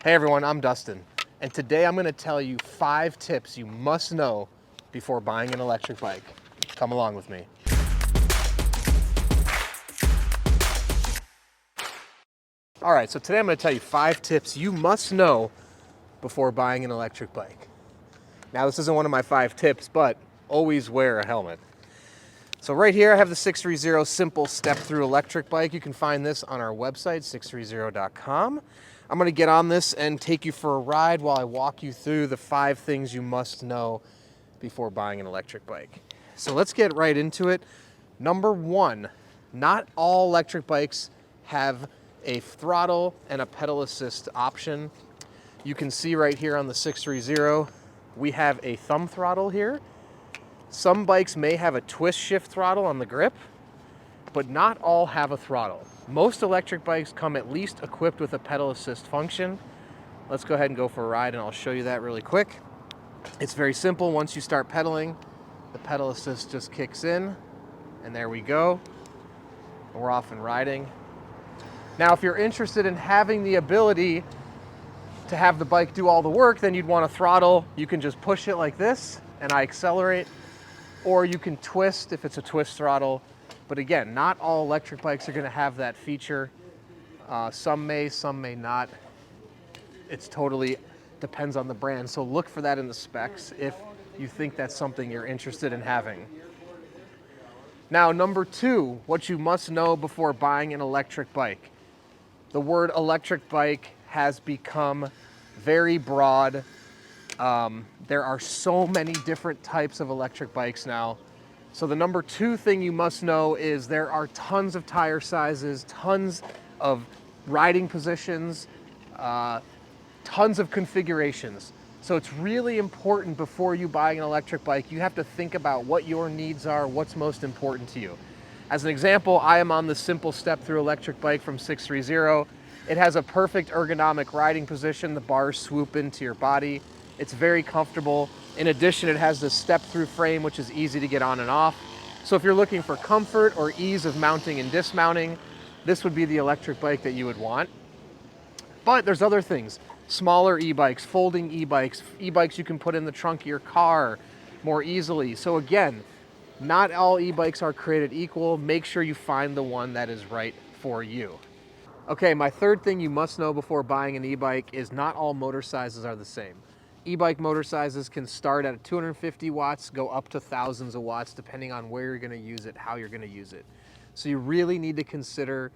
Hey everyone, I'm Dustin, and today I'm going to tell you 5 tips you must know before buying an electric bike. Come along with me. All right, so today I'm going to tell you 5 tips you must know before buying an electric bike. Now, this isn't one of my 5 tips, but always wear a helmet. So right here I have the 630 simple step-through electric bike. You can find this on our website, sixthreezero.com. I'm going to get on this and take you for a ride while I walk you through the 5 things you must know before buying an electric bike. So let's get right into it. Number 1, not all electric bikes have a throttle and a pedal assist option. You can see right here on the 630, we have a thumb throttle here. Some bikes may have a twist shift throttle on the grip, but not all have a throttle. Most electric bikes come at least equipped with a pedal assist function. Let's go ahead and go for a ride and I'll show you that really quick. It's very simple. Once you start pedaling, the pedal assist just kicks in and there we go. We're off and riding. Now, if you're interested in having the ability to have the bike do all the work, then you'd want a throttle. You can just push it like this and I accelerate, or you can twist if it's a twist throttle. But again, not all electric bikes are going to have that feature. Some may not. It's totally depends on the brand. So look for that in the specs if you think that's something you're interested in having. Now, number 2, what you must know before buying an electric bike. The word electric bike has become very broad. There are so many different types of electric bikes now. So the number 2 thing you must know is there are tons of tire sizes, tons of riding positions, tons of configurations. So it's really important before you buy an electric bike, you have to think about what your needs are, what's most important to you. As an example, I am on the simple step-through electric bike from 630. It has a perfect ergonomic riding position. The bars swoop into your body. It's very comfortable. In addition, it has this step-through frame, which is easy to get on and off. So if you're looking for comfort or ease of mounting and dismounting, this would be the electric bike that you would want. But there's other things. Smaller e-bikes, folding e-bikes, e-bikes you can put in the trunk of your car more easily. So again, not all e-bikes are created equal. Make sure you find the one that is right for you. Okay, my 3rd thing you must know before buying an e-bike is not all motor sizes are the same. E-bike motor sizes can start at 250 watts, go up to thousands of watts, depending on where you're going to use it, how you're going to use it. So you really need to consider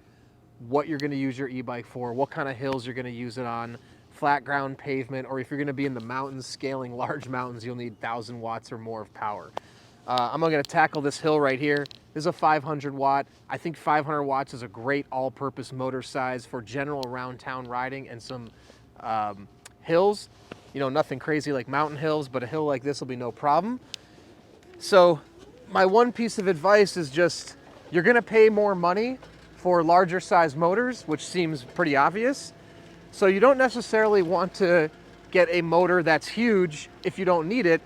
what you're going to use your e-bike for, what kind of hills you're going to use it on, flat ground, pavement, or if you're going to be in the mountains, scaling large mountains, you'll need 1,000 watts or more of power. I'm going to tackle this hill right here. This is a 500 watt. I think 500 watts is a great all-purpose motor size for general around town riding and some hills. You know, nothing crazy like mountain hills, but a hill like this will be no problem. So my one piece of advice is just, you're gonna pay more money for larger size motors, which seems pretty obvious. So you don't necessarily want to get a motor that's huge if you don't need it,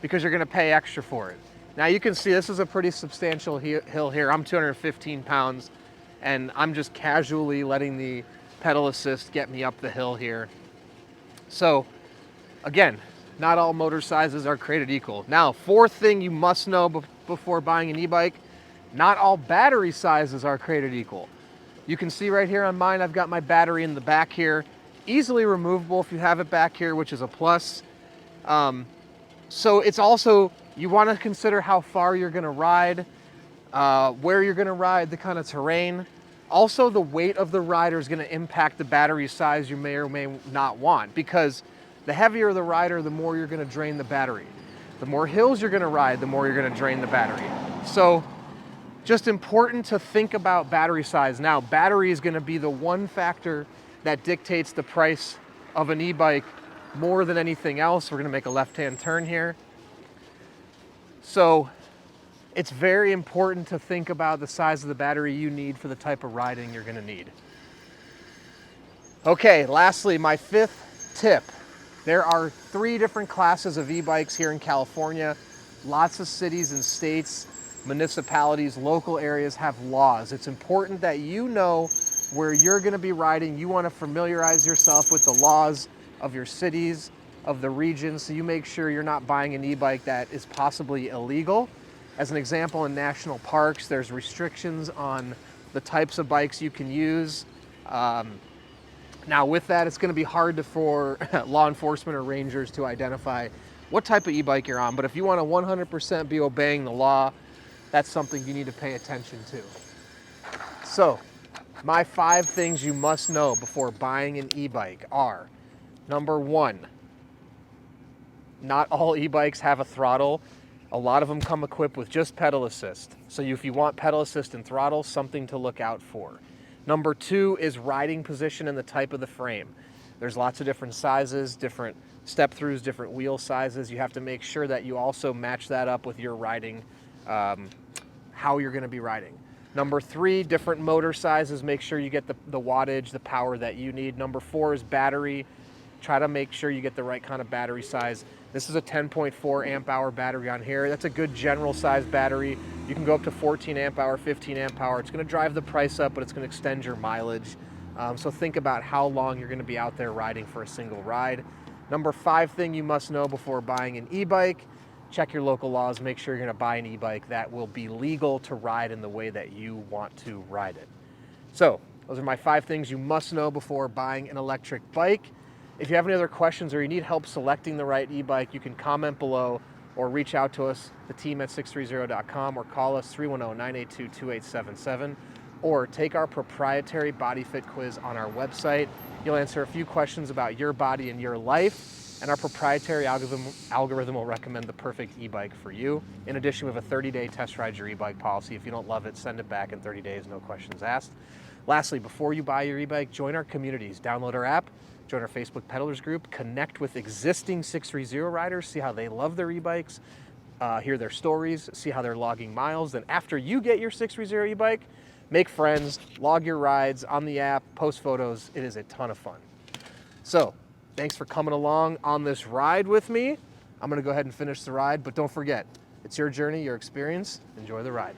because you're gonna pay extra for it. Now you can see this is a pretty substantial hill here. I'm 215 pounds and I'm just casually letting the pedal assist get me up the hill here. So again, not all motor sizes are created equal. Now, 4th thing you must know before buying an e-bike, not all battery sizes are created equal. You can see right here on mine, I've got my battery in the back here. Easily removable if you have it back here, which is a plus. So it's also, you want to consider how far you're going to ride, where you're going to ride, the kind of terrain. Also, the weight of the rider is going to impact the battery size you may or may not want, because the heavier the rider, the more you're going to drain the battery. The more hills you're going to ride, the more you're going to drain the battery. So just important to think about battery size. Now, battery is going to be the one factor that dictates the price of an e-bike more than anything else. We're going to make a left-hand turn here. So it's very important to think about the size of the battery you need for the type of riding you're going to need. Okay, lastly, my 5th tip. There are 3 different classes of e-bikes here in California. Lots of cities and states, municipalities, local areas have laws. It's important that you know where you're gonna be riding, you wanna familiarize yourself with the laws of your cities, of the region, so you make sure you're not buying an e-bike that is possibly illegal. As an example, in national parks, there's restrictions on the types of bikes you can use. Now with that, it's gonna be hard for law enforcement or rangers to identify what type of e-bike you're on, but if you wanna 100% be obeying the law, that's something you need to pay attention to. So, my 5 things you must know before buying an e-bike are, number 1, not all e-bikes have a throttle. A lot of them come equipped with just pedal assist. So if you want pedal assist and throttle, something to look out for. Number 2 is riding position and the type of the frame. There's lots of different sizes, different step-throughs, different wheel sizes. You have to make sure that you also match that up with your riding, how you're gonna be riding. Number 3, different motor sizes. Make sure you get the wattage, the power that you need. Number 4 is battery. Try to make sure you get the right kind of battery size. This is a 10.4 amp hour battery on here. That's a good general size battery. You can go up to 14 amp hour, 15 amp hour. It's gonna drive the price up, but it's gonna extend your mileage. So think about how long you're gonna be out there riding for a single ride. Number 5 thing you must know before buying an e-bike, check your local laws, make sure you're gonna buy an e-bike that will be legal to ride in the way that you want to ride it. So, those are my 5 things you must know before buying an electric bike. If you have any other questions or you need help selecting the right e-bike, you can comment below or reach out to us, the team at sixthreezero.com, or call us 310-982-2877, or take our proprietary body fit quiz on our website. You'll answer a few questions about your body and your life, and our proprietary algorithm will recommend the perfect e-bike for you. In addition, we have a 30-day test ride your e-bike policy. If you don't love it, send it back in 30 days, no questions asked. Lastly, before you buy your e-bike, join our communities. Download our app, join our Facebook peddlers group, connect with existing 630 riders, see how they love their e-bikes, hear their stories, see how they're logging miles. Then after you get your 630 e-bike, make friends, log your rides on the app, post photos. It is a ton of fun. So, thanks for coming along on this ride with me. I'm gonna go ahead and finish the ride, but don't forget, it's your journey, your experience. Enjoy the ride.